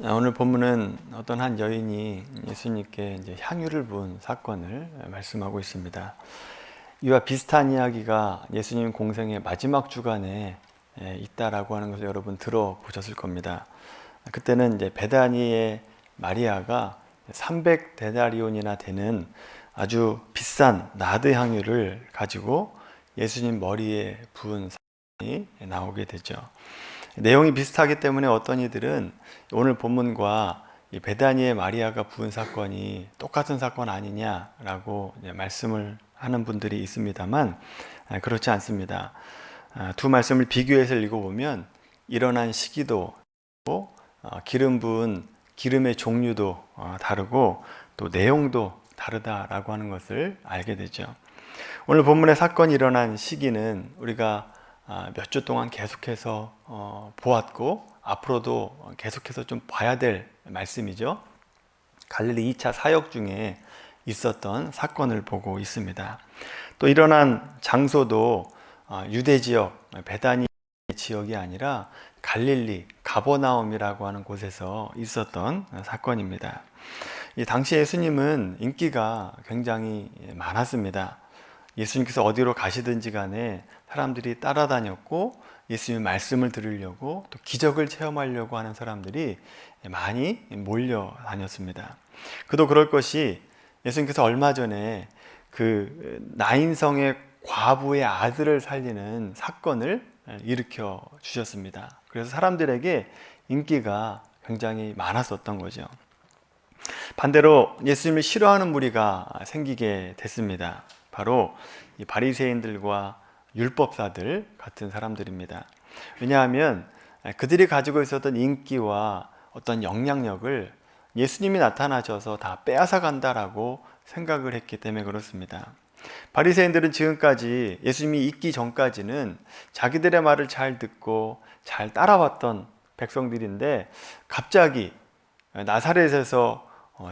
오늘 본문은 어떤 한 여인이 예수님께 이제 향유를 부은 사건을 말씀하고 있습니다. 이와 비슷한 이야기가 예수님 공생의 마지막 주간에 있다라고 하는 것을 여러분 들어보셨을 겁니다. 그때는 이제 베다니의 마리아가 300데나리온이나 되는 아주 비싼 나드 향유를 가지고 예수님 머리에 부은 사건이 나오게 되죠. 내용이 비슷하기 때문에 어떤 이들은 오늘 본문과 이 베다니의 마리아가 부은 사건이 똑같은 사건 아니냐라고 말씀을 하는 분들이 있습니다만 그렇지 않습니다. 두 말씀을 비교해서 읽어보면 일어난 시기도 기름 부은 기름의 종류도 다르고 또 내용도 다르다라고 하는 것을 알게 되죠. 오늘 본문의 사건이 일어난 시기는 우리가 몇 주 동안 계속해서 보았고 앞으로도 계속해서 좀 봐야 될 말씀이죠. 갈릴리 2차 사역 중에 있었던 사건을 보고 있습니다. 또 일어난 장소도 유대 지역, 베다니 지역이 아니라 갈릴리, 가버나움이라고 하는 곳에서 있었던 사건입니다. 이 당시 예수님은 인기가 굉장히 많았습니다. 예수님께서 어디로 가시든지 간에 사람들이 따라다녔고 예수님의 말씀을 들으려고 또 기적을 체험하려고 하는 사람들이 많이 몰려다녔습니다. 그도 그럴 것이 예수님께서 얼마 전에 그 나인성의 과부의 아들을 살리는 사건을 일으켜 주셨습니다. 그래서 사람들에게 인기가 굉장히 많았었던 거죠. 반대로 예수님을 싫어하는 무리가 생기게 됐습니다. 바로 이 바리새인들과 율법사들 같은 사람들입니다. 왜냐하면 그들이 가지고 있었던 인기와 어떤 영향력을 예수님이 나타나셔서 다 빼앗아 간다라고 생각을 했기 때문에 그렇습니다. 바리새인들은 지금까지 예수님이 있기 전까지는 자기들의 말을 잘 듣고 잘 따라왔던 백성들인데 갑자기 나사렛에서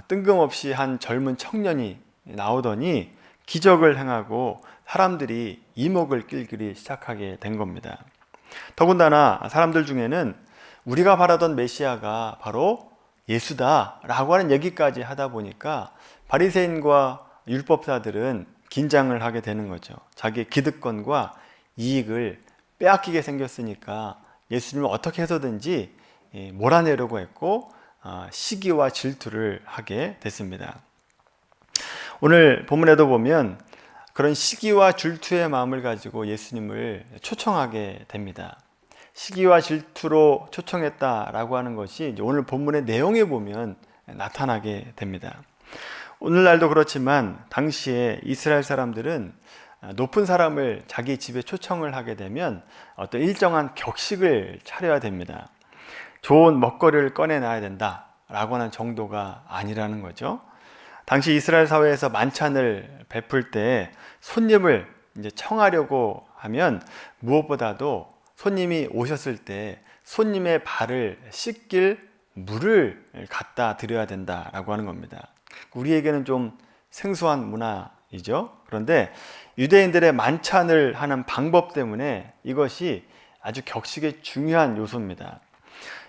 뜬금없이 한 젊은 청년이 나오더니 기적을 행하고 사람들이 이목을 끌기 시작하게 된 겁니다. 더군다나 사람들 중에는 우리가 바라던 메시아가 바로 예수다라고 하는 얘기까지 하다 보니까 바리새인과 율법사들은 긴장을 하게 되는 거죠. 자기의 기득권과 이익을 빼앗기게 생겼으니까 예수님을 어떻게 해서든지 몰아내려고 했고 시기와 질투를 하게 됐습니다. 오늘 본문에도 보면 그런 시기와 질투의 마음을 가지고 예수님을 초청하게 됩니다. 시기와 질투로 초청했다라고 하는 것이 오늘 본문의 내용에 보면 나타나게 됩니다. 오늘날도 그렇지만 당시에 이스라엘 사람들은 높은 사람을 자기 집에 초청을 하게 되면 어떤 일정한 격식을 차려야 됩니다. 좋은 먹거리를 꺼내놔야 된다라고 하는 정도가 아니라는 거죠. 당시 이스라엘 사회에서 만찬을 베풀 때 손님을 이제 청하려고 하면 무엇보다도 손님이 오셨을 때 손님의 발을 씻길 물을 갖다 드려야 된다라고 하는 겁니다. 우리에게는 좀 생소한 문화이죠. 그런데 유대인들의 만찬을 하는 방법 때문에 이것이 아주 격식의 중요한 요소입니다.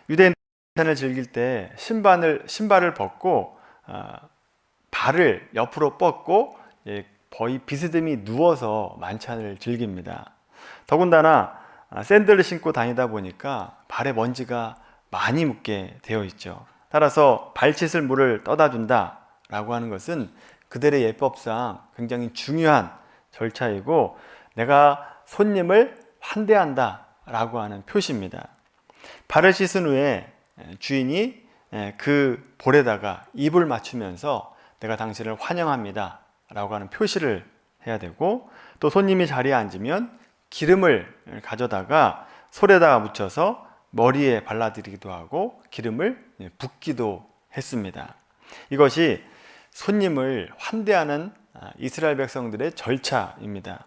유대인 만찬을 즐길 때 신발을 벗고 발을 옆으로 뻗고 거의 비스듬히 누워서 만찬을 즐깁니다. 더군다나 샌들을 신고 다니다 보니까 발에 먼지가 많이 묻게 되어 있죠. 따라서 발짓을 물을 떠다 준다 라고 하는 것은 그들의 예법상 굉장히 중요한 절차이고 내가 손님을 환대한다 라고 하는 표시입니다. 발을 씻은 후에 주인이 그 볼에다가 입을 맞추면서 내가 당신을 환영합니다 라고 하는 표시를 해야 되고 또 손님이 자리에 앉으면 기름을 가져다가 솔에다가 묻혀서 머리에 발라드리기도 하고 기름을 붓기도 했습니다. 이것이 손님을 환대하는 이스라엘 백성들의 절차입니다.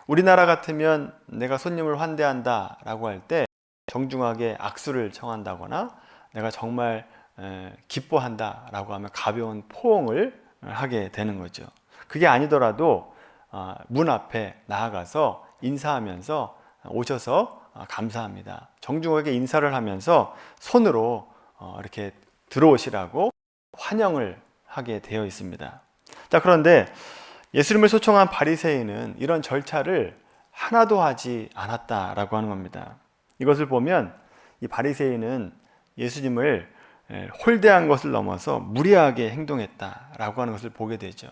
우리나라 같으면 내가 손님을 환대한다 라고 할 때 정중하게 악수를 청한다거나 내가 정말 기뻐한다 라고 하면 가벼운 포옹을 하게 되는 거죠. 그게 아니더라도 문 앞에 나아가서 인사하면서 오셔서 감사합니다. 정중하게 인사를 하면서 손으로 이렇게 들어오시라고 환영을 하게 되어 있습니다. 자, 그런데 예수님을 초청한 바리새인은 이런 절차를 하나도 하지 않았다라고 하는 겁니다. 이것을 보면 이 바리새인은 예수님을 홀대한 것을 넘어서 무례하게 행동했다라고 하는 것을 보게 되죠.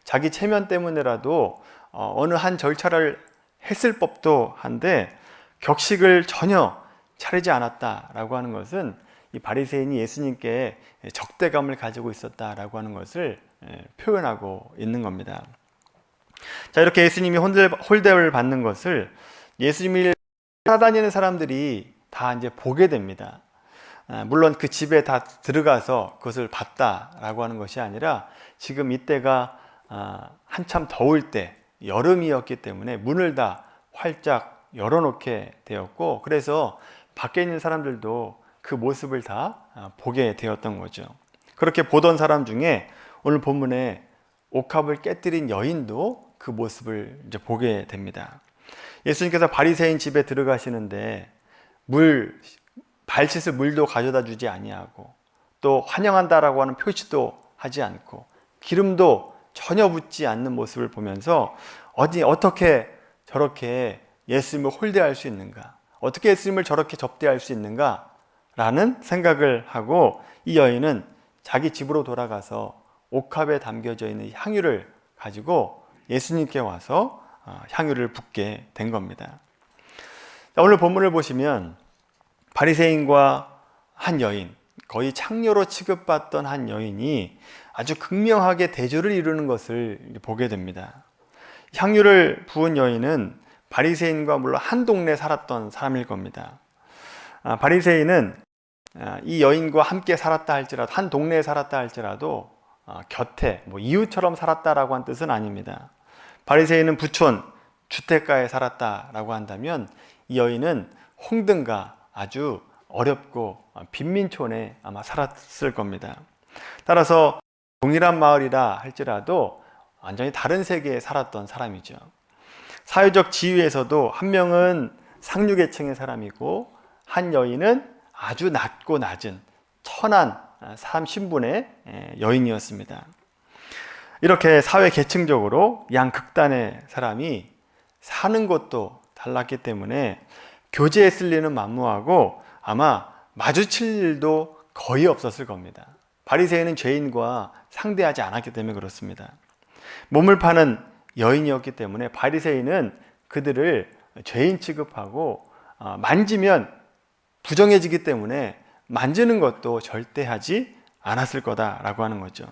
자기 체면 때문에라도 어느 한 절차를 했을 법도 한데 격식을 전혀 차리지 않았다라고 하는 것은 이 바리새인이 예수님께 적대감을 가지고 있었다라고 하는 것을 표현하고 있는 겁니다. 자, 이렇게 예수님이 홀대를 받는 것을 예수님을 따라다니는 사람들이 다 이제 보게 됩니다. 물론 그 집에 다 들어가서 그것을 봤다라고 하는 것이 아니라 지금 이때가 한참 더울 때 여름이었기 때문에 문을 다 활짝 열어놓게 되었고, 그래서 밖에 있는 사람들도 그 모습을 다 보게 되었던 거죠. 그렇게 보던 사람 중에 오늘 본문에 옥합을 깨뜨린 여인도 그 모습을 이제 보게 됩니다. 예수님께서 바리새인 집에 들어가시는데 발씻을 물도 가져다 주지 아니하고 또 환영한다라고 하는 표시도 하지 않고 기름도 전혀 붓지 않는 모습을 보면서 어떻게 저렇게 예수님을 홀대할 수 있는가? 어떻게 예수님을 저렇게 접대할 수 있는가? 라는 생각을 하고 이 여인은 자기 집으로 돌아가서 옥합에 담겨져 있는 향유를 가지고 예수님께 와서 향유를 붓게 된 겁니다. 오늘 본문을 보시면 바리새인과 한 여인, 거의 창녀로 취급받던 한 여인이 아주 극명하게 대조를 이루는 것을 보게 됩니다. 향유를 부은 여인은 바리새인과 물론 한 동네에 살았던 사람일 겁니다. 바리새인은 이 여인과 함께 살았다 할지라도, 한 동네에 살았다 할지라도 곁에 이웃처럼 살았다라고 한 뜻은 아닙니다. 바리새인은 부촌 주택가에 살았다라고 한다면 이 여인은 홍등가 아주 어렵고 빈민촌에 아마 살았을 겁니다. 따라서 동일한 마을이라 할지라도 완전히 다른 세계에 살았던 사람이죠. 사회적 지위에서도 한 명은 상류계층의 사람이고 한 여인은 아주 낮고 낮은 천한 사람 신분의 여인이었습니다. 이렇게 사회 계층적으로 양극단의 사람이 사는 곳도 달랐기 때문에 교제했을 리는 만무하고 아마 마주칠 일도 거의 없었을 겁니다. 바리새인은 죄인과 상대하지 않았기 때문에 그렇습니다. 몸을 파는 여인이었기 때문에 바리새인은 그들을 죄인 취급하고 만지면 부정해지기 때문에 만지는 것도 절대 하지 않았을 거다라고 하는 거죠.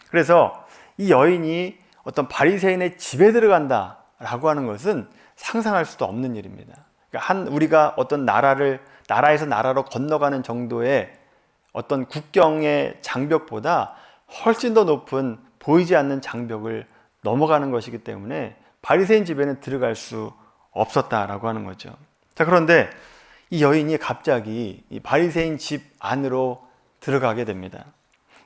그래서 이 여인이 어떤 바리새인의 집에 들어간다라고 하는 것은 상상할 수도 없는 일입니다. 그러니까 우리가 어떤 나라에서 나라로 건너가는 정도의 어떤 국경의 장벽보다 훨씬 더 높은 보이지 않는 장벽을 넘어가는 것이기 때문에 바리새인 집에는 들어갈 수 없었다라고 하는 거죠. 자, 그런데 이 여인이 갑자기 이 바리새인 집 안으로 들어가게 됩니다.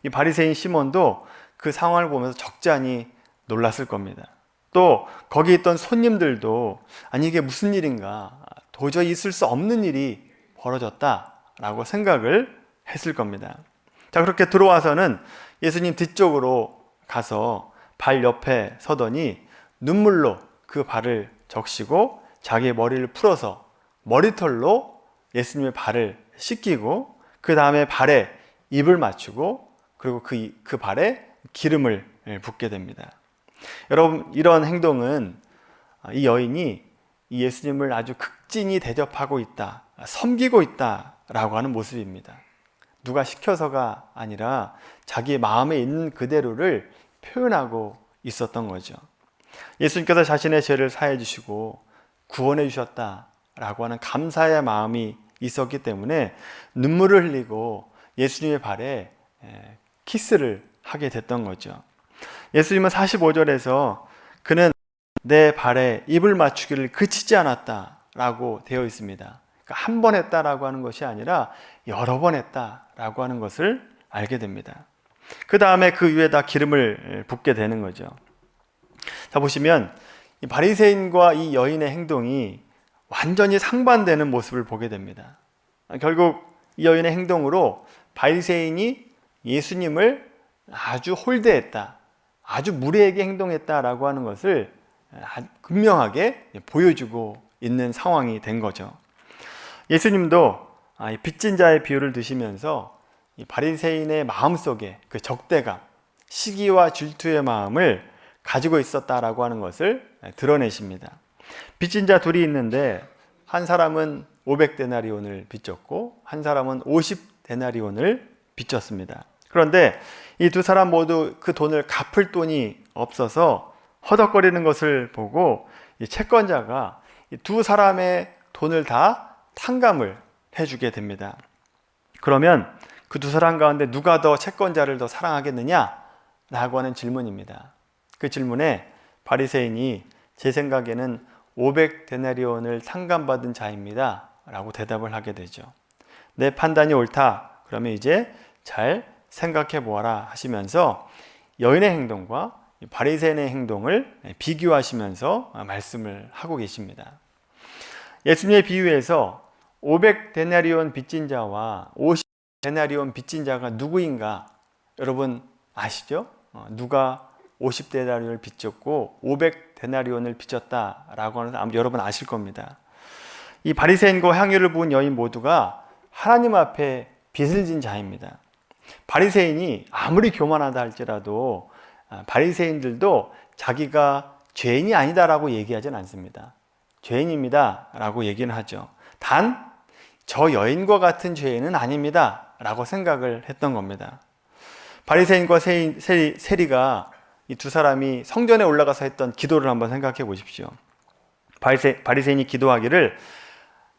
이 바리새인 시몬도 그 상황을 보면서 적잖이 놀랐을 겁니다. 또 거기 있던 손님들도 아니 이게 무슨 일인가, 도저히 있을 수 없는 일이 벌어졌다라고 생각을 했을 겁니다. 자, 그렇게 들어와서는 예수님 뒤쪽으로 가서 발 옆에 서더니 눈물로 그 발을 적시고 자기의 머리를 풀어서 머리털로 예수님의 발을 씻기고 그 다음에 발에 입을 맞추고 그리고 그 발에 기름을 붓게 됩니다. 여러분, 이런 행동은 이 여인이 이 예수님을 아주 극진히 대접하고 있다, 섬기고 있다라고 하는 모습입니다. 누가 시켜서가 아니라 자기 마음에 있는 그대로를 표현하고 있었던 거죠. 예수님께서 자신의 죄를 사해 주시고 구원해 주셨다라고 하는 감사의 마음이 있었기 때문에 눈물을 흘리고 예수님의 발에 키스를 하게 됐던 거죠. 예수님은 45절에서 그는 내 발에 입을 맞추기를 그치지 않았다라고 되어 있습니다. 그러니까 한 번 했다라고 하는 것이 아니라 여러 번 했다라고 하는 것을 알게 됩니다. 그 다음에 그 위에다 기름을 붓게 되는 거죠. 자, 보시면 이 바리새인과 이 여인의 행동이 완전히 상반되는 모습을 보게 됩니다. 결국 이 여인의 행동으로 바리새인이 예수님을 아주 홀대했다, 아주 무례하게 행동했다라고 하는 것을 분명하게 보여주고 있는 상황이 된 거죠. 예수님도 빚진 자의 비유를 드시면서 이 바리새인의 마음속에 그 적대감, 시기와 질투의 마음을 가지고 있었다라고 하는 것을 드러내십니다. 빚진 자 둘이 있는데 한 사람은 500데나리온을 빚졌고 한 사람은 50데나리온을 빚졌습니다. 그런데 이 두 사람 모두 그 돈을 갚을 돈이 없어서 허덕거리는 것을 보고 이 채권자가 이 두 사람의 돈을 다 탕감을 해주게 됩니다. 그러면 그 두 사람 가운데 누가 더 채권자를 더 사랑하겠느냐? 라고 하는 질문입니다. 그 질문에 바리새인이 제 생각에는 500데나리온을 탕감받은 자입니다 라고 대답을 하게 되죠. 내 판단이 옳다, 그러면 이제 잘 생각해 보아라 하시면서 여인의 행동과 바리새인의 행동을 비교하시면서 말씀을 하고 계십니다. 예수님의 비유에서 500데나리온 빚진 자와 50데나리온 빚진 자가 누구인가 여러분 아시죠? 누가 50데나리온을 빚졌고 500데나리온을 빚졌다라고 하는 여러분 아실 겁니다. 이 바리새인과 향유를 부은 여인 모두가 하나님 앞에 빚을 진 자입니다. 바리새인이 아무리 교만하다 할지라도 바리새인들도 자기가 죄인이 아니다라고 얘기하진 않습니다. 죄인입니다 라고 얘기는 하죠. 단 저 여인과 같은 죄인은 아닙니다 라고 생각을 했던 겁니다. 바리새인과 세리가 이 두 사람이 성전에 올라가서 했던 기도를 한번 생각해 보십시오. 바리새인이 기도하기를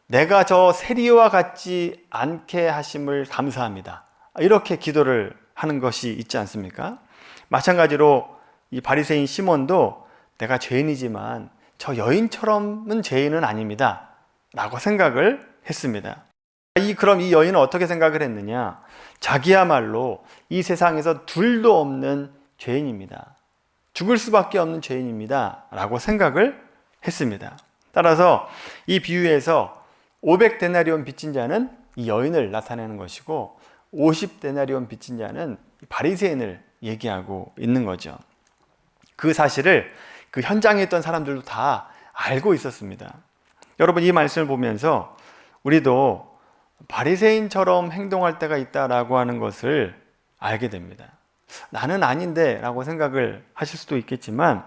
내가 저 세리와 같지 않게 하심을 감사합니다, 이렇게 기도를 하는 것이 있지 않습니까? 마찬가지로 이 바리새인 시몬도 내가 죄인이지만 저 여인처럼은 죄인은 아닙니다 라고 생각을 했습니다. 그럼 이 여인은 어떻게 생각을 했느냐? 자기야말로 이 세상에서 둘도 없는 죄인입니다, 죽을 수밖에 없는 죄인입니다 라고 생각을 했습니다. 따라서 이 비유에서 500데나리온 빚진 자는 이 여인을 나타내는 것이고 50데나리온 빚진 자는 바리새인을 얘기하고 있는 거죠. 그 사실을 그 현장에 있던 사람들도 다 알고 있었습니다. 여러분, 이 말씀을 보면서 우리도 바리새인처럼 행동할 때가 있다라고 하는 것을 알게 됩니다. 나는 아닌데 라고 생각을 하실 수도 있겠지만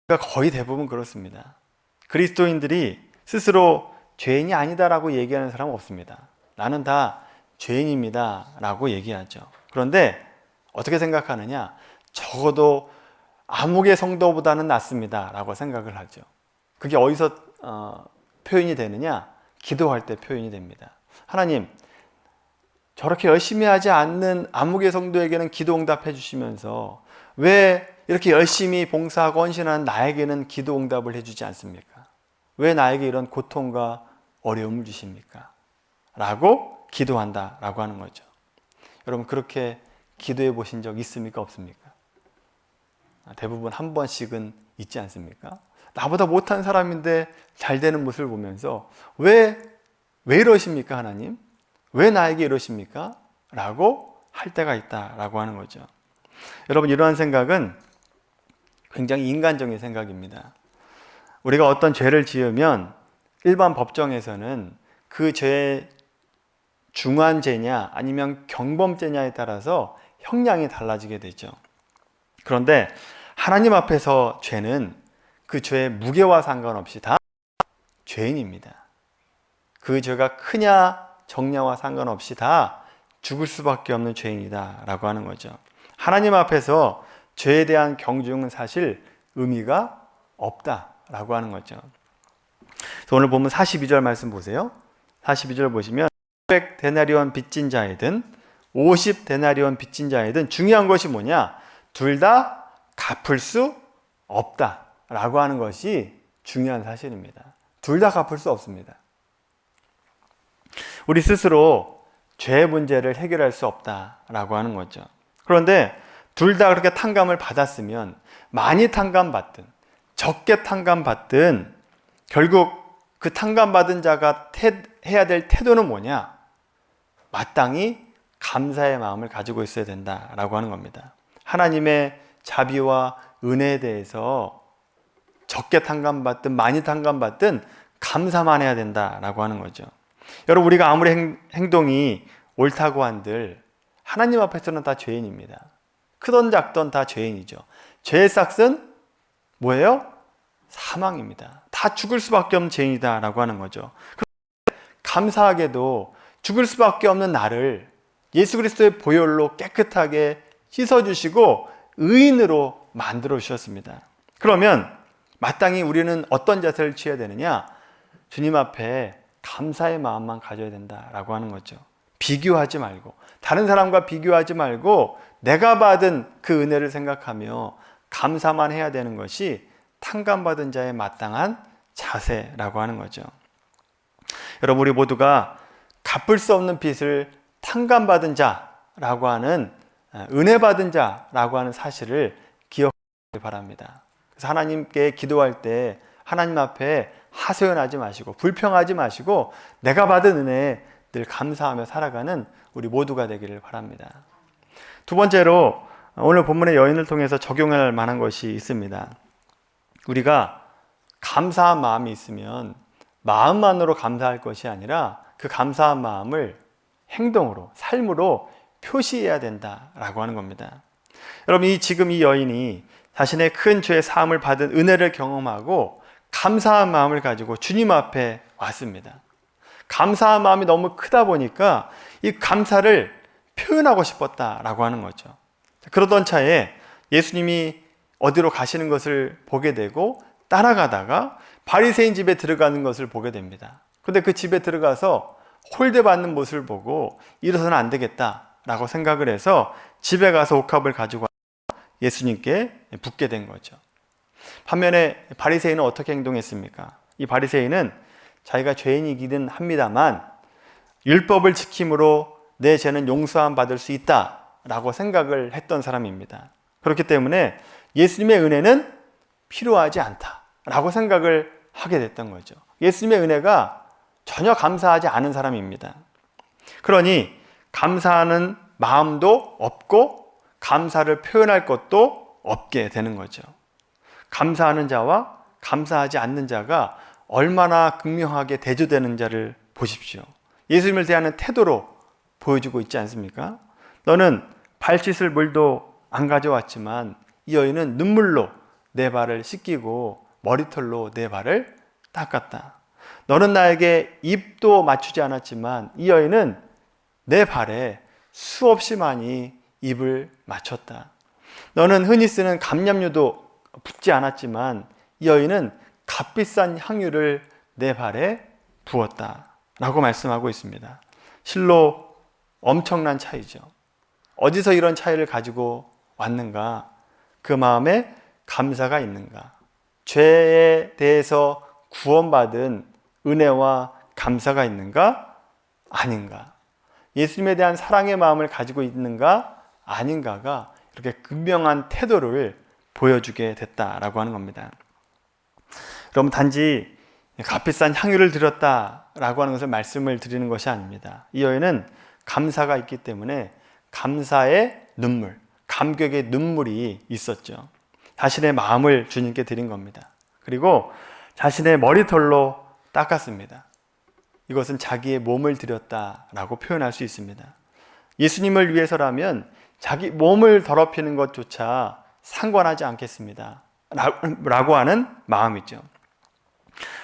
거의 대부분 그렇습니다. 그리스도인들이 스스로 죄인이 아니다라고 얘기하는 사람은 없습니다. 나는 다 죄인입니다 라고 얘기하죠. 그런데 어떻게 생각하느냐? 적어도 아무개 성도보다는 낫습니다 라고 생각을 하죠. 그게 어디서 표현이 되느냐? 기도할 때 표현이 됩니다. 하나님, 저렇게 열심히 하지 않는 아무개 성도에게는 기도 응답해 주시면서 왜 이렇게 열심히 봉사하고 헌신하는 나에게는 기도 응답을 해주지 않습니까? 왜 나에게 이런 고통과 어려움을 주십니까? 라고 기도한다 라고 하는 거죠. 여러분, 그렇게 기도해 보신 적 있습니까? 없습니까? 대부분 한 번씩은 있지 않습니까? 나보다 못한 사람인데 잘 되는 모습을 보면서 왜 이러십니까 하나님? 왜 나에게 이러십니까? 라고 할 때가 있다라고 하는 거죠. 여러분, 이러한 생각은 굉장히 인간적인 생각입니다. 우리가 어떤 죄를 지으면 일반 법정에서는 그 죄의 중환죄냐 아니면 경범죄냐에 따라서 형량이 달라지게 되죠. 그런데 하나님 앞에서 죄는 그 죄의 무게와 상관없이 다 죄인입니다. 그 죄가 크냐 적냐와 상관없이 다 죽을 수밖에 없는 죄인이다 라고 하는 거죠. 하나님 앞에서 죄에 대한 경중은 사실 의미가 없다라고 하는 거죠. 오늘 보면 42절 말씀 보세요. 42절 보시면 500데나리온 빚진 자이든 50데나리온 빚진 자이든 중요한 것이 뭐냐? 둘 다 갚을 수 없다라고 하는 것이 중요한 사실입니다. 둘 다 갚을 수 없습니다. 우리 스스로 죄의 문제를 해결할 수 없다라고 하는 거죠. 그런데 둘 다 그렇게 탕감을 받았으면 많이 탕감받든 적게 탕감받든 결국 그 탕감받은 자가 해야 될 태도는 뭐냐? 마땅히 감사의 마음을 가지고 있어야 된다라고 하는 겁니다. 하나님의 자비와 은혜에 대해서 적게 탕감받든 많이 탕감받든 감사만 해야 된다라고 하는 거죠. 여러분, 우리가 아무리 행동이 옳다고 한들 하나님 앞에서는 다 죄인입니다. 크던 작던 다 죄인이죠. 죄의 싹은 뭐예요? 사망입니다. 다 죽을 수밖에 없는 죄인이다라고 하는 거죠. 감사하게도 죽을 수밖에 없는 나를 예수 그리스도의 보혈로 깨끗하게 씻어주시고 의인으로 만들어 주셨습니다. 그러면 마땅히 우리는 어떤 자세를 취해야 되느냐? 주님 앞에 감사의 마음만 가져야 된다라고 하는 거죠. 비교하지 말고, 다른 사람과 비교하지 말고 내가 받은 그 은혜를 생각하며 감사만 해야 되는 것이 탕감받은 자의 마땅한 자세라고 하는 거죠. 여러분, 우리 모두가 갚을 수 없는 빚을 탕감받은 자라고 하는, 은혜 받은 자라고 하는 사실을 기억하기 바랍니다. 그래서 하나님께 기도할 때 하나님 앞에 하소연하지 마시고 불평하지 마시고 내가 받은 은혜에 늘 감사하며 살아가는 우리 모두가 되기를 바랍니다. 두 번째로 오늘 본문의 여인을 통해서 적용할 만한 것이 있습니다. 우리가 감사한 마음이 있으면 마음만으로 감사할 것이 아니라 그 감사한 마음을 행동으로, 삶으로 표시해야 된다라고 하는 겁니다. 여러분, 지금 이 여인이 자신의 큰 죄의 사함을 받은 은혜를 경험하고 감사한 마음을 가지고 주님 앞에 왔습니다. 감사한 마음이 너무 크다 보니까 이 감사를 표현하고 싶었다라고 하는 거죠. 그러던 차에 예수님이 어디로 가시는 것을 보게 되고 따라가다가 바리새인 집에 들어가는 것을 보게 됩니다. 근데 그 집에 들어가서 홀대받는 모습을 보고 이러서는 안 되겠다라고 생각을 해서 집에 가서 옥합을 가지고 예수님께 붓게 된 거죠. 반면에 바리새인은 어떻게 행동했습니까? 이 바리새인은 자기가 죄인이기는 합니다만 율법을 지킴으로 내 죄는 용서함 받을 수 있다라고 생각을 했던 사람입니다. 그렇기 때문에 예수님의 은혜는 필요하지 않다라고 생각을 하게 됐던 거죠. 예수님의 은혜가 전혀 감사하지 않은 사람입니다. 그러니 감사하는 마음도 없고 감사를 표현할 것도 없게 되는 거죠. 감사하는 자와 감사하지 않는 자가 얼마나 극명하게 대조되는 자를 보십시오. 예수님을 대하는 태도로 보여주고 있지 않습니까? 너는 발 씻을 물도 안 가져왔지만 이 여인은 눈물로 내 발을 씻기고 머리털로 내 발을 닦았다. 너는 나에게 입도 맞추지 않았지만 이 여인은 내 발에 수없이 많이 입을 맞췄다. 너는 흔히 쓰는 감람유도 붓지 않았지만 이 여인은 값비싼 향유를 내 발에 부었다 라고 말씀하고 있습니다. 실로 엄청난 차이죠. 어디서 이런 차이를 가지고 왔는가? 그 마음에 감사가 있는가? 죄에 대해서 구원받은 은혜와 감사가 있는가? 아닌가? 예수님에 대한 사랑의 마음을 가지고 있는가? 아닌가가 이렇게 극명한 태도를 보여주게 됐다라고 하는 겁니다. 여러분, 단지 값비싼 향유를 드렸다라고 하는 것을 말씀을 드리는 것이 아닙니다. 이 여인은 감사가 있기 때문에 감사의 눈물, 감격의 눈물이 있었죠. 자신의 마음을 주님께 드린 겁니다. 그리고 자신의 머리털로 닦았습니다. 이것은 자기의 몸을 드렸다라고 표현할 수 있습니다. 예수님을 위해서라면 자기 몸을 더럽히는 것조차 상관하지 않겠습니다. 라고 하는 마음이죠.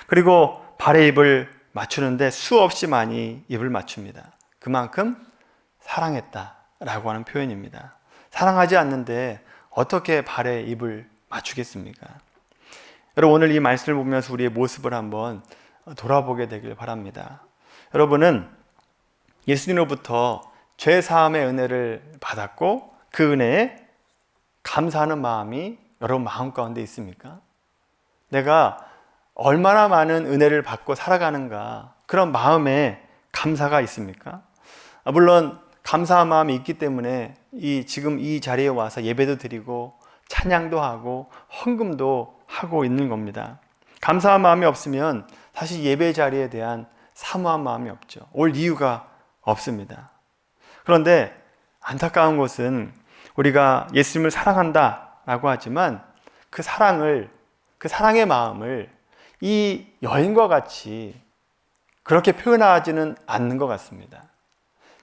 그리고 발에 입을 맞추는데 수없이 많이 입을 맞춥니다. 그만큼 사랑했다라고 하는 표현입니다. 사랑하지 않는데 어떻게 발에 입을 맞추겠습니까? 여러분, 오늘 이 말씀을 보면서 우리의 모습을 한번 돌아보게 되길 바랍니다. 여러분은 예수님으로부터 죄 사함의 은혜를 받았고 그 은혜에 감사하는 마음이 여러분 마음 가운데 있습니까? 내가 얼마나 많은 은혜를 받고 살아가는가, 그런 마음에 감사가 있습니까? 물론 감사한 마음이 있기 때문에 지금 이 자리에 와서 예배도 드리고 찬양도 하고 헌금도 하고 있는 겁니다. 감사한 마음이 없으면 사실 예배 자리에 대한 사모한 마음이 없죠. 올 이유가 없습니다. 그런데 안타까운 것은 우리가 예수님을 사랑한다라고 하지만 그 사랑의 마음을 이 여인과 같이 그렇게 표현하지는 않는 것 같습니다.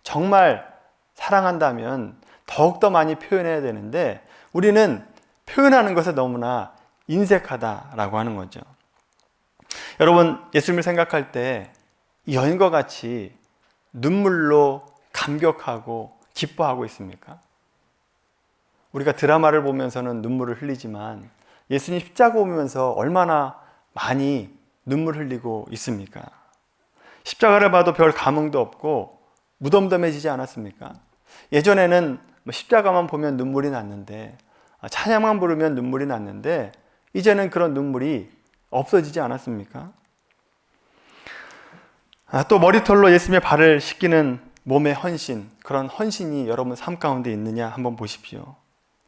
정말 사랑한다면 더욱더 많이 표현해야 되는데 우리는 표현하는 것에 너무나 인색하다라고 하는 거죠. 여러분, 예수님을 생각할 때 이 여인과 같이 눈물로 감격하고 기뻐하고 있습니까? 우리가 드라마를 보면서는 눈물을 흘리지만 예수님 십자가 보면서 얼마나 많이 눈물 흘리고 있습니까? 십자가를 봐도 별 감흥도 없고 무덤덤해지지 않았습니까? 예전에는 십자가만 보면 눈물이 났는데, 찬양만 부르면 눈물이 났는데 이제는 그런 눈물이 없어지지 않았습니까? 또 머리털로 예수님의 발을 씻기는 몸의 헌신, 그런 헌신이 여러분 삶 가운데 있느냐 한번 보십시오.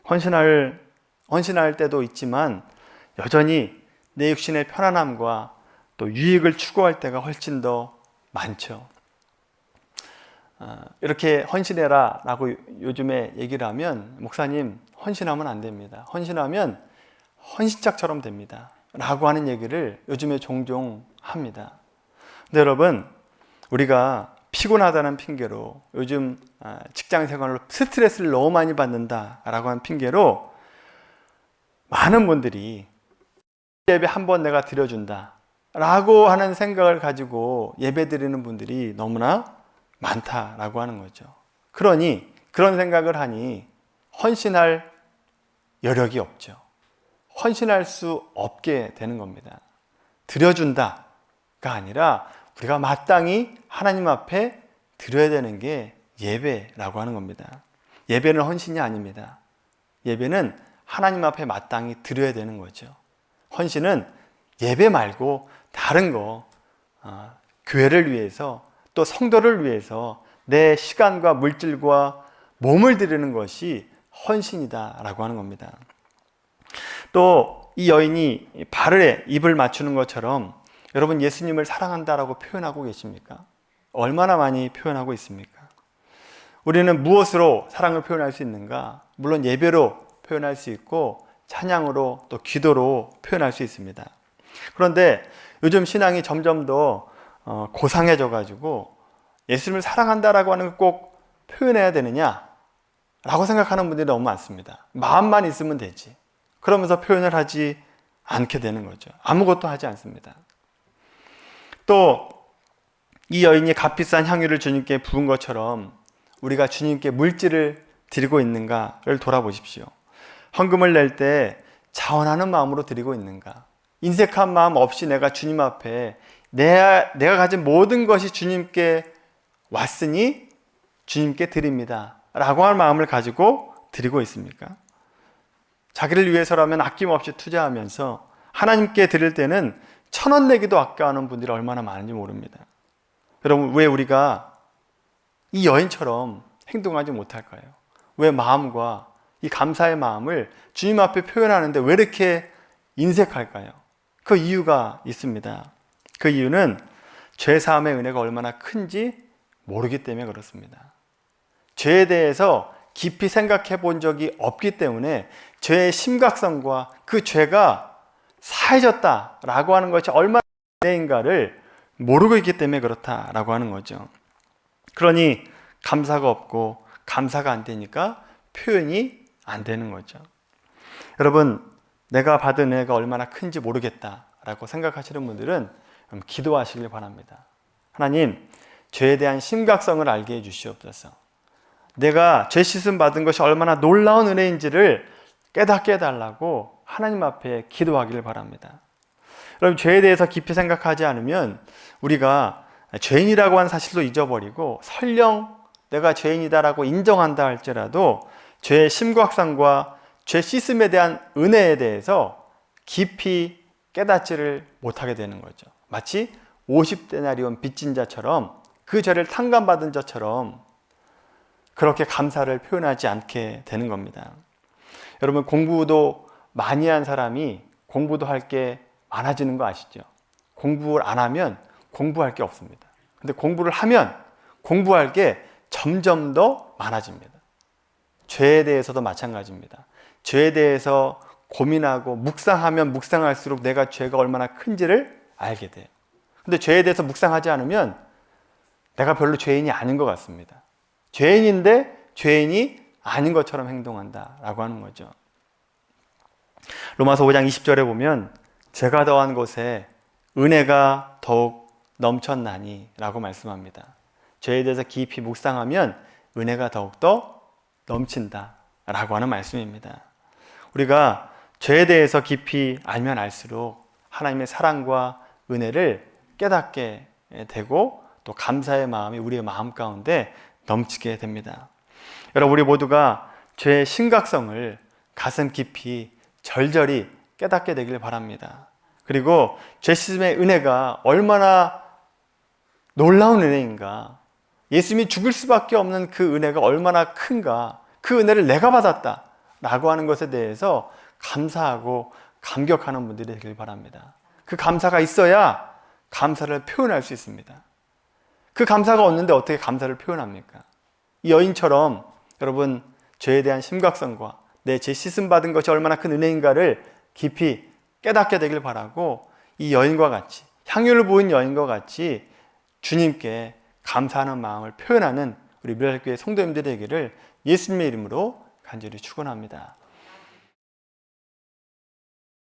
헌신할 때도 있지만 여전히 내 육신의 편안함과 또 유익을 추구할 때가 훨씬 더 많죠. 이렇게 헌신해라 라고 요즘에 얘기를 하면, 목사님 헌신하면 안 됩니다, 헌신하면 헌신짝처럼 됩니다 라고 하는 얘기를 요즘에 종종 합니다. 근데 여러분, 우리가 피곤하다는 핑계로, 요즘 직장 생활로 스트레스를 너무 많이 받는다 라고 하는 핑계로 많은 분들이 예배 한 번 내가 드려준다 라고 하는 생각을 가지고 예배 드리는 분들이 너무나 많다라고 하는 거죠. 그러니 그런 생각을 하니 헌신할 여력이 없죠. 헌신할 수 없게 되는 겁니다. 드려준다가 아니라 우리가 마땅히 하나님 앞에 드려야 되는 게 예배라고 하는 겁니다. 예배는 헌신이 아닙니다. 예배는 하나님 앞에 마땅히 드려야 되는 거죠. 헌신은 예배 말고 다른 거, 교회를 위해서 또 성도를 위해서 내 시간과 물질과 몸을 드리는 것이 헌신이다라고 하는 겁니다. 또 이 여인이 발에 입을 맞추는 것처럼 여러분, 예수님을 사랑한다라고 표현하고 계십니까? 얼마나 많이 표현하고 있습니까? 우리는 무엇으로 사랑을 표현할 수 있는가? 물론 예배로 표현할 수 있고 찬양으로 또 기도로 표현할 수 있습니다. 그런데 요즘 신앙이 점점 더 고상해져 가지고 예수님을 사랑한다라고 하는 걸 꼭 표현해야 되느냐 라고 생각하는 분들이 너무 많습니다. 마음만 있으면 되지, 그러면서 표현을 하지 않게 되는 거죠. 아무것도 하지 않습니다. 또 이 여인이 값비싼 향유를 주님께 부은 것처럼 우리가 주님께 물질을 드리고 있는가를 돌아보십시오. 헌금을 낼 때 자원하는 마음으로 드리고 있는가? 인색한 마음 없이 내가 주님 앞에 내가 가진 모든 것이 주님께 왔으니 주님께 드립니다 라고 할 마음을 가지고 드리고 있습니까? 자기를 위해서라면 아낌없이 투자하면서 하나님께 드릴 때는 1,000원 내기도 아까워하는 분들이 얼마나 많은지 모릅니다. 여러분, 왜 우리가 이 여인처럼 행동하지 못할까요? 왜 마음과 이 감사의 마음을 주님 앞에 표현하는데 왜 이렇게 인색할까요? 그 이유가 있습니다. 그 이유는 죄사함의 은혜가 얼마나 큰지 모르기 때문에 그렇습니다. 죄에 대해서 깊이 생각해 본 적이 없기 때문에 죄의 심각성과 그 죄가 사해졌다라고 하는 것이 얼마나 은혜인가를 모르고 있기 때문에 그렇다라고 하는 거죠. 그러니 감사가 없고 감사가 안 되니까 표현이 안 되는 거죠. 여러분, 내가 받은 은혜가 얼마나 큰지 모르겠다라고 생각하시는 분들은 기도하시길 바랍니다. 하나님, 죄에 대한 심각성을 알게 해주시옵소서. 내가 죄 씻음 받은 것이 얼마나 놀라운 은혜인지를 깨닫게 해달라고 하나님 앞에 기도하기를 바랍니다. 여러분, 죄에 대해서 깊이 생각하지 않으면 우리가 죄인이라고 하는 사실도 잊어버리고 설령 내가 죄인이다라고 인정한다 할지라도 죄의 심각성과 죄 씻음에 대한 은혜에 대해서 깊이 깨닫지를 못하게 되는 거죠. 마치 50데나리온 빚진 자처럼, 그 죄를 탕감받은 자처럼 그렇게 감사를 표현하지 않게 되는 겁니다. 여러분, 공부도 많이 한 사람이 공부도 할 게 많아지는 거 아시죠? 공부를 안 하면 공부할 게 없습니다. 근데 공부를 하면 공부할 게 점점 더 많아집니다. 죄에 대해서도 마찬가지입니다. 죄에 대해서 고민하고 묵상하면 묵상할수록 내가 죄가 얼마나 큰지를 알게 돼요. 근데 죄에 대해서 묵상하지 않으면 내가 별로 죄인이 아닌 것 같습니다. 죄인인데 죄인이 아닌 것처럼 행동한다라고 하는 거죠. 로마서 5장 20절에 보면 죄가 더한 곳에 은혜가 더욱 넘쳤나니 라고 말씀합니다. 죄에 대해서 깊이 묵상하면 은혜가 더욱더 넘친다 라고 하는 말씀입니다. 우리가 죄에 대해서 깊이 알면 알수록 하나님의 사랑과 은혜를 깨닫게 되고 또 감사의 마음이 우리의 마음 가운데 넘치게 됩니다. 여러분, 우리 모두가 죄의 심각성을 가슴 깊이 절절히 깨닫게 되길 바랍니다. 그리고 죄 씻음의 은혜가 얼마나 놀라운 은혜인가, 예수님이 죽을 수밖에 없는 그 은혜가 얼마나 큰가, 그 은혜를 내가 받았다 라고 하는 것에 대해서 감사하고 감격하는 분들이 되길 바랍니다. 그 감사가 있어야 감사를 표현할 수 있습니다. 그 감사가 없는데 어떻게 감사를 표현합니까? 이 여인처럼 여러분, 죄에 대한 심각성과 내 죄 씻음 받은 것이 얼마나 큰 은혜인가를 깊이 깨닫게 되길 바라고, 이 여인과 같이, 향유를 부은 여인과 같이 주님께 감사하는 마음을 표현하는 우리 미랄교회 성도님들이 되기를 예수님의 이름으로 간절히 축원합니다.